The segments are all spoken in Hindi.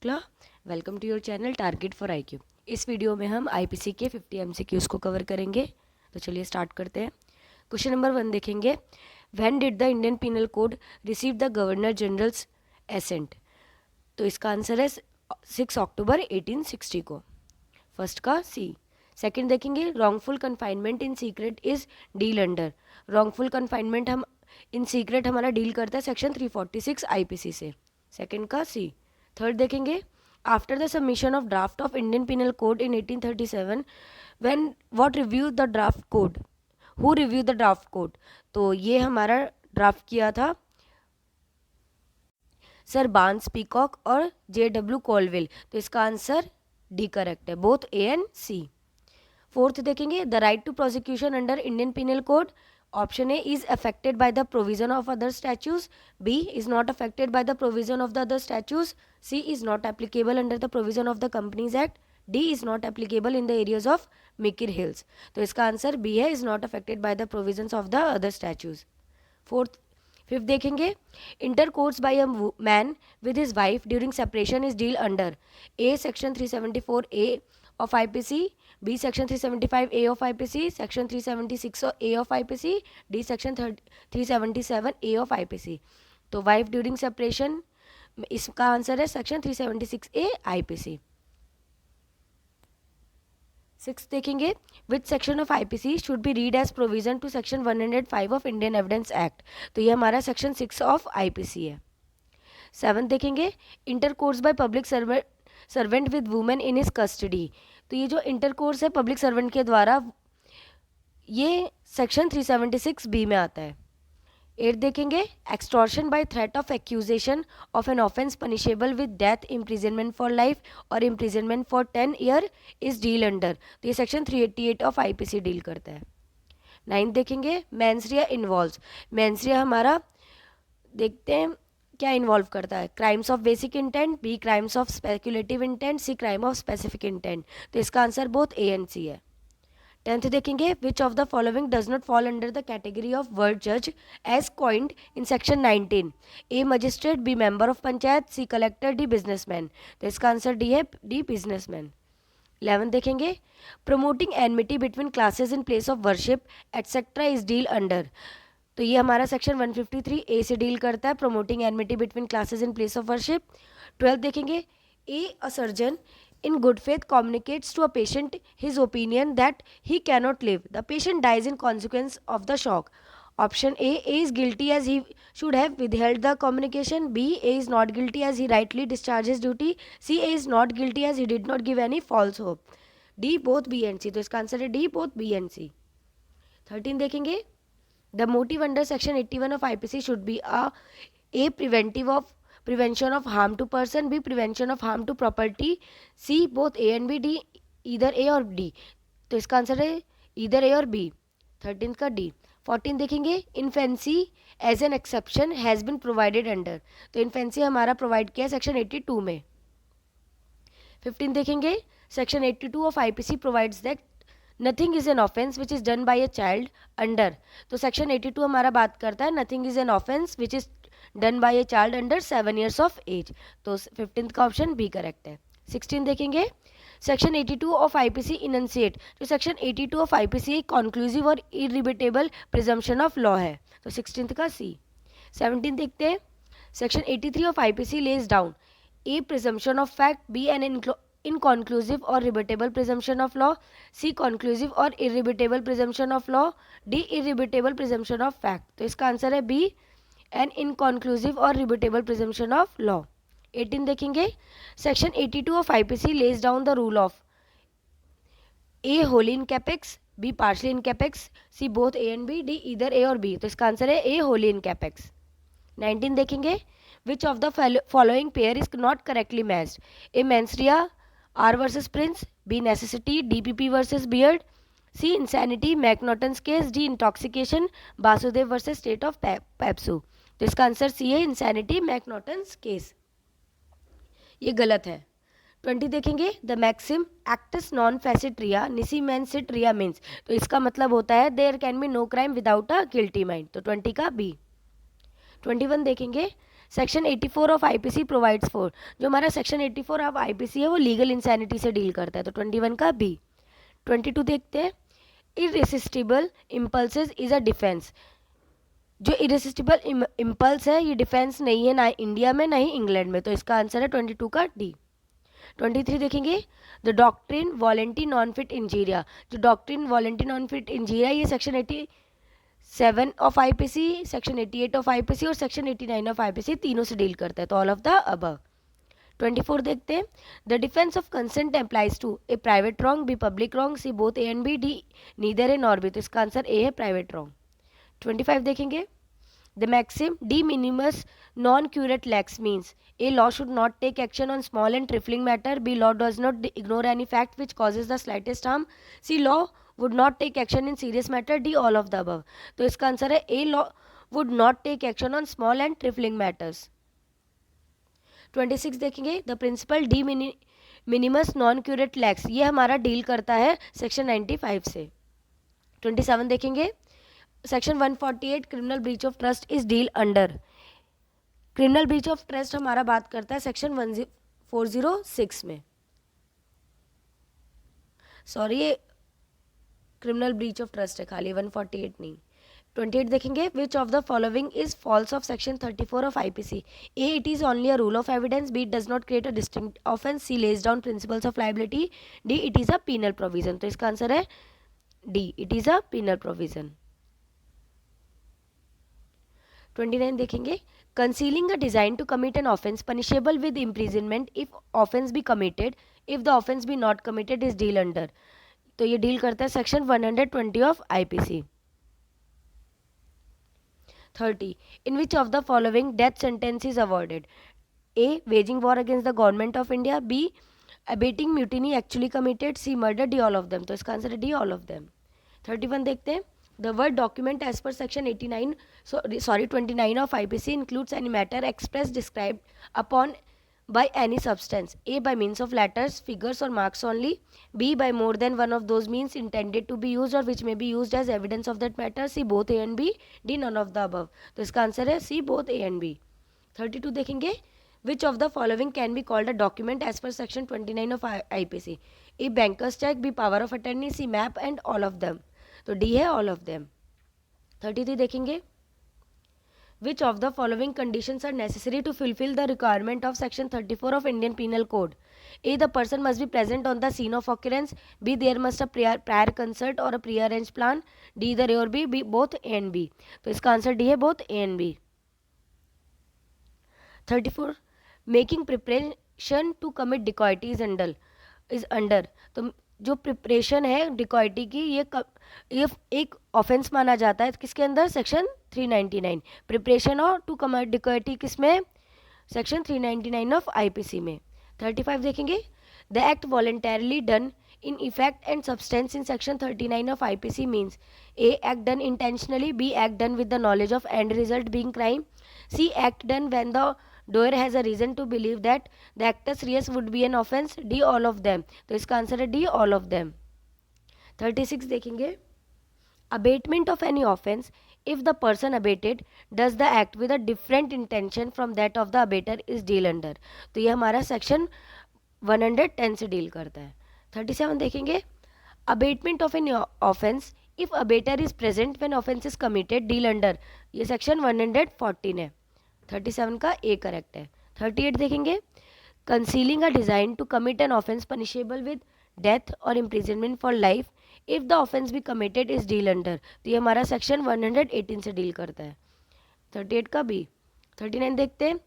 Shukla. Welcome to your channel target for IQ. इस वीडियो में हम आईपीसी के 50 एमसीक्यूज को कवर करेंगे। तो चलिए स्टार्ट करते हैं। क्वेश्चन नंबर 1 देखेंगे, when did the Indian penal code receive the governor general's assent. तो इसका आंसर है 6 अक्टूबर 1860 को। फर्स्ट का सी। सेकंड देखेंगे, wrongful confinement in secret is deal under. Wrongful confinement हम इन सीक्रेट हमारा डील करता है सेक्शन 346 आईपीसी से। सेकंड का सी। थर्ड देखेंगे, after the submission of draft of Indian penal code in 1837 when what review the draft code, who review the draft code. तो ये हमारा ड्राफ्ट किया था सर बार्न्स पीकॉक और JW कॉलवेल। तो इसका आंसर डी करेक्ट है, both A and C. Fourth देखेंगे, the right to prosecution under Indian penal code. Option A is affected by the provision of other statues, B is not affected by the provision of the other statutes, C is not applicable under the provision of the companies act, D is not applicable in the areas of Mikir Hills. तो इसका आंसर बी है, is not affected by the provision of the other statutes. Fifth देखेंगे, intercourse by a man with his wife during separation is deal under A section 374 A of IPC, B section 375 A of IPC, section 376 A of IPC, D section 377 A of IPC. तो वाइफ ड्यूरिंग सेपरेशन, इसका आंसर है सेक्शन 376 ए आईपीसी। सिक्स देखेंगे, which section of IPC should be read as provision to section 105 of Indian evidence act. तो ये हमारा सेक्शन 6 ऑफ आईपीसी है। सेवन देखेंगे, intercourse by public servant with women in his custody. तो ये जो इंटरकोर्स है पब्लिक सर्वेंट के द्वारा, ये सेक्शन 376 बी में आता है। एट देखेंगे, extortion by threat of accusation of an offence punishable with death, imprisonment for life और imprisonment for 10 year is deal under. तो ये सेक्शन 388 ऑफ आईपीसी डील करता है। नाइन्थ देखेंगे, मैंसरिया इन्वॉल्व्स। मैंसरिया हमारा देखते हैं क्या इन्वॉल्व करता है, crimes of basic intent, B crimes of speculative intent, C crime of specific intent. तो इसका answer both A and C है। टेंथ देखेंगे, which of the following does not fall under the category of word जज as coined in section 19, A magistrate, B member of panchayat, C collector, D businessman. तो इसका आंसर डी है, डी बिजनेसमैन। 11 देखेंगे, promoting enmity between classes in place of worship etcetera is deal under. तो ये हमारा सेक्शन 153 ए से डील करता है, promoting enmity between classes in place of worship. 12 देखेंगे, अ surgeon in good faith communicates to a patient his opinion that he cannot live. The patient dies in consequence of the shock. Option A is guilty as he should have withheld the communication. B, A is not guilty as he rightly discharged his duty. C, A is not guilty as he did not give any false hope. D, both B and C. तो इसका आंसर है D, both B and C. 13 देखेंगे, the motive under section 81 of IPC should be A prevention of harm to person, B prevention of harm to property, C both A and B, D either A और D। तो इसका आंसर है either A और B। 13 का D। 14 देखेंगे, infancy as an exception has been provided under. तो इन्फेंसी हमारा प्रोवाइड किया सेक्शन 82 में। 15 देखेंगे, section 82 of IPC provides that nothing is an offence which is done by a child under. तो सेक्शन 82 हमारा बात करता है nothing is an offence which is done by a child under 7 years of age. तो 15th का ऑप्शन बी करेक्ट है। 16 देखेंगे, सेक्शन 82 ऑफ आईपीसी इनंसिएट। तो सेक्शन 82 ऑफ आईपीसी एक कॉन्क्लूसिव और इरिबिटेबल प्रिजम्पशन ऑफ लॉ है। तो 16th का सी। 17 देखते हैं, section 83 of IPC lays down a presumption of fact, B an inconclusive और rebuttable presumption of law, C conclusive और irrebuttable presumption of law, D irrebuttable presumption of fact. तो इसका आंसर है बी, एन इनकॉन्क्लूसिव और रिबिटेबल प्रिजम्पशन ऑफ लॉ। 18 देखेंगे, section 82 of IPC lays down the rule of A wholly incapax, B partially incapax, C both A and B, D either A और बी। तो इसका आंसर है ए होली इन कैपेक्स। 19 देखेंगे, which of the following pair is not correctly matched, A mens rea R versus Prince, B necessity DPP versus Beard, C insanity McNaughton's case, D intoxication Basudev versus state of PEPSU. तो इसका आंसर सी है, इंसैनिटी मैकनॉटन्स केस। ये गलत है। 20 देखेंगे, the maxim actus non facit rea nisi mens sit rea means. तो इसका मतलब होता है there can be no crime without a guilty mind. तो 20 का बी। 21 देखेंगे, section 84 of IPC provides for, जो हमारा सेक्शन 84 ऑफ आईपीसी है वो लीगल इंसैनिटी से डील करता है, तो 21 का बी। 22 देखते हैं, irresistible impulses is a defence, जो इररेसिस्टिबल इम्पल्स है ये डिफेंस नहीं है, ना इंडिया में ना ही इंग्लैंड में, तो इसका आंसर है 22 का डी। 23 देखेंगे, the doctrine volenti non fit injuria, जो doctrine volenti non fit injuria ये section 87 of IPC, section 88 of IPC और सेक्शन 89 ऑफ आईपीसी तीनों से डील करता है, तो ऑल ऑफ द अबव। 24 देखते हैं, the defence of consent applies to A private wrong, B public wrong, C both A and B, D neither A nor B, तो इसका आंसर ए है प्राइवेट रॉन्ग। 25 देखेंगे, the maxim de minimis non curat lex means a law should not take action on small and trifling matter, B law does not ignore any fact which causes the slightest harm, C law would not take action in serious matter, D all of the above, तो इसका आंसर है A law would not take action on small and trifling matters. 26 देखेंगे, the principle de minimis non curat lex, ये हमारा डील करता है सेक्शन 95 से। 27 देखेंगे, section 148 criminal breach of trust is deal under, criminal breach of trust हमारा बात करता है सेक्शन 406 में, सॉरी ये क्रिमिनल ब्रीच ऑफ ट्रस्ट है खाली, 148 नहीं। 28 देखेंगे, which of the following is false of section 34 of IPC, A it is only a rule of evidence, B it does not create a distinct offence, C lays down principles of liability, D it is a penal provision, तो इसका आंसर है D it is a penal provision. 29 देखेंगे, concealing a design to commit an offence punishable with imprisonment if offence be committed, if the offence be not committed is deal under, तो ये डील करता है section 120 of IPC. 30 in which of the following death sentence is awarded, a waging war against the government of India, b abating mutiny actually committed, c murder, d all of them, तो इसका आंसर है डी ऑल ऑफ देम। 31 देखते हैं, the word document as per section 89 29 of IPC includes any matter expressed described upon by any substance, a by means of letters, figures or marks only, b by more than one of those means intended to be used or which may be used as evidence of that matter, c both a and b, d none of the above, तो इसका आंसर है c both a and b। 32 देखेंगे, which of the following can be called a document as per section 29 of IPC, a banker's check, b power of attorney, c map and all of them, तो d है all of them। 33 देखेंगे, which of the following conditions are necessary to fulfill the requirement of section 34 of Indian Penal Code, a the person must be present on the scene of occurrence, b there must a prior consent or a pre-arranged plan, d the A or b, both A and b, तो इसका आंसर डी है both A and b। 34 making preparation to commit dacoity is under, तो जो प्रिपरेशन है डिकॉइटी की ये एक ऑफेंस माना जाता है किसके अंदर, सेक्शन 399, प्रिपरेशन और टू कमिट डिकॉइटी किसमें, सेक्शन 399 ऑफ आईपीसी में। 35 देखेंगे, the act voluntarily done in effect and substance in section 39 of IPC means, a act done intentionally, b act done with the knowledge of end result being crime, c act done when the doer has a reason to believe that the actus reus would be an offense, d all of them, तो इसका आंसर है d all of them। 36 देखेंगे, abatement of any offense if the person abated does the act with a different intention from that of the abater is deal under, तो ये हमारा सेक्शन 110 से डील करता है। 37 देखेंगे, abetment of an offence if abettor is present when offence is committed deal under, ये सेक्शन 114 है, 37 का ए करेक्ट है। 38 देखेंगे, concealing a design to commit an offence punishable with death और imprisonment for life if the offence be committed is deal under, तो ये हमारा सेक्शन 118 से डील करता है, 38 का बी। 39 देखते हैं,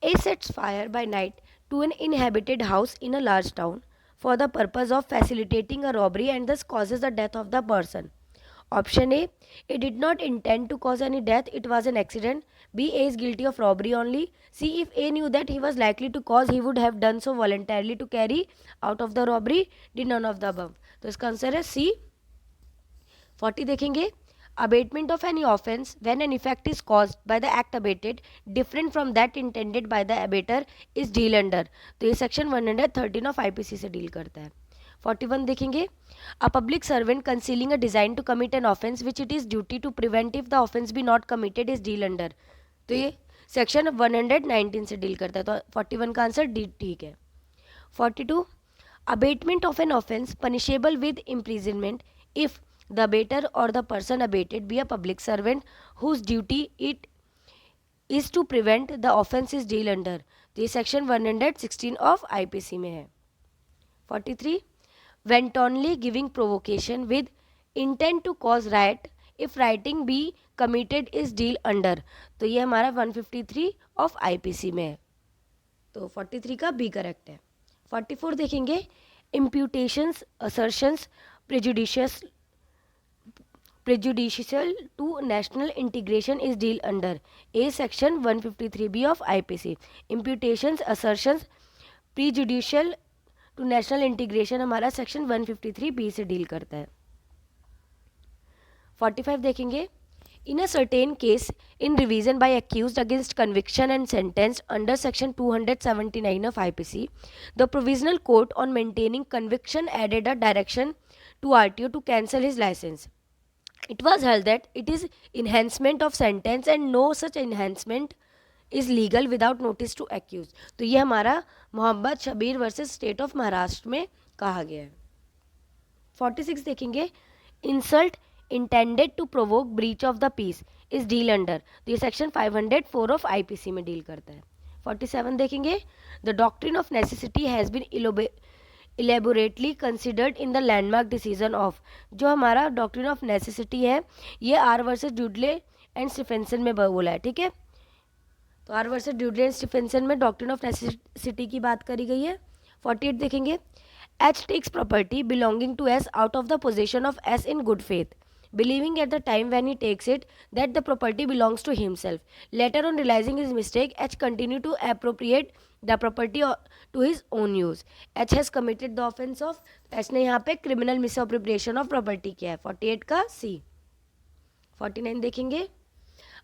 A sets fire by night to an inhabited house in a large town for the purpose of facilitating a robbery and thus causes the death of the person. Option A, it did not intend to cause any death, it was an accident. B, A is guilty of robbery only. C, if A knew that he was likely to cause, he would have done so voluntarily to carry out of the robbery. D, none of the above. तो इसका आंसर है C। 40 देखेंगे, abatement of any offence when an effect is caused by the act abated different from that intended by the abater is deal under, तो ये सेक्शन 113 ऑफ आईपीसी से डील करता है। 41 देखेंगे, a public servant concealing a design to commit an offence which it is duty to prevent if the offence be not committed is deal under, तो ये सेक्शन 119 से डील करता है, तो 41 का आंसर डी ठीक है। 42 abetment of an offence punishable with imprisonment if the abettor और the person abetted be a public servant whose duty it is to prevent the offence is deal under. तो ये सेक्शन 116 ऑफ आईपीसी में है। 43 wantonly giving provocation with intent to cause riot if rioting be committed is deal under। तो ये हमारा 153 ऑफ आईपीसी में है, तो 43 का बी करेक्ट है। 44 देखेंगे imputations assertions prejudicial to national integration is deal under a section 153b of IPC। imputations assertions prejudicial to national integration हमारा सेक्शन 153 से डील करता है। 45 देखेंगे in a certain case in revision by accused against conviction and sentence under section 279 of IPC the provisional court on maintaining conviction added a direction to RTO to cancel his licence. It was held that it is enhancement of sentence and no such enhancement is legal without notice to accuse. तो ये हमारा Mohammad Shabir versus state of Maharashtra में कहा गया है। 46 देखेंगे insult intended to provoke breach of the peace is deal under. तो ये सेक्शन 504 ऑफ आईपीसी में डील करता है। 47 देखेंगे the doctrine of necessity has been elaborately considered in the landmark decision of. जो हमारा डॉक्ट्रिन ऑफ नेसेसिटी है ये R versus Dudley and Stephenson में बोला है, ठीक है। तो R versus Dudley and Stephenson में डॉक्ट्रिन ऑफ नेसेसिटी की बात करी गई है। 48 देखेंगे H takes property belonging to S out of the possession of S in good faith believing at the time when he takes it that the property belongs to himself. Later on realising his mistake H continue to appropriate the property to his own use. H has committed the offence of, H ने यहाँ पे क्रिमिनल मिसअप्रोप्रिएशन ऑफ प्रॉपर्टी किया है, 48 का सी। 49 देखेंगे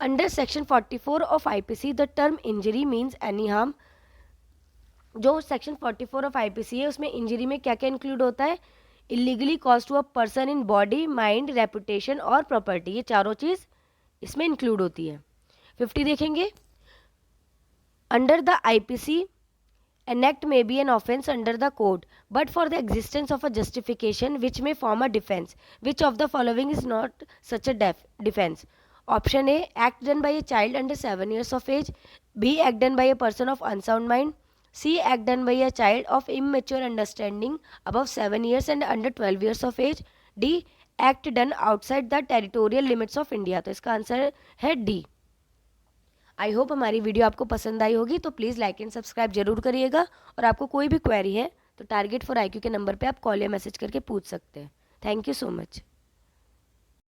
under section 44 of IPC the term injury means any harm. जो सेक्शन 44 ऑफ आईपीसी है उसमें इंजरी में क्या क्या इंक्लूड होता है, illegally cause to a person in body mind reputation और प्रॉपर्टी, ये चारों चीज इसमें इंक्लूड होती है। 50 देखेंगे under the IPC an act may be an offence under the code but for the existence of a justification which may form a defence, which of the following is not such a defence? Option A, act done by a child under 7 years of age. B, act done by a person of unsound mind. C, act done by a child of immature understanding above 7 years and under 12 years of age. D, act done outside the territorial limits of India। तो इसका आंसर है डी। आई होप हमारी वीडियो आपको पसंद आई होगी, तो प्लीज़ लाइक एंड सब्सक्राइब जरूर करिएगा। और आपको कोई भी क्वेरी है तो टारगेट फॉर IQ के नंबर पे आप कॉल या मैसेज करके पूछ सकते हैं। Thank you so much.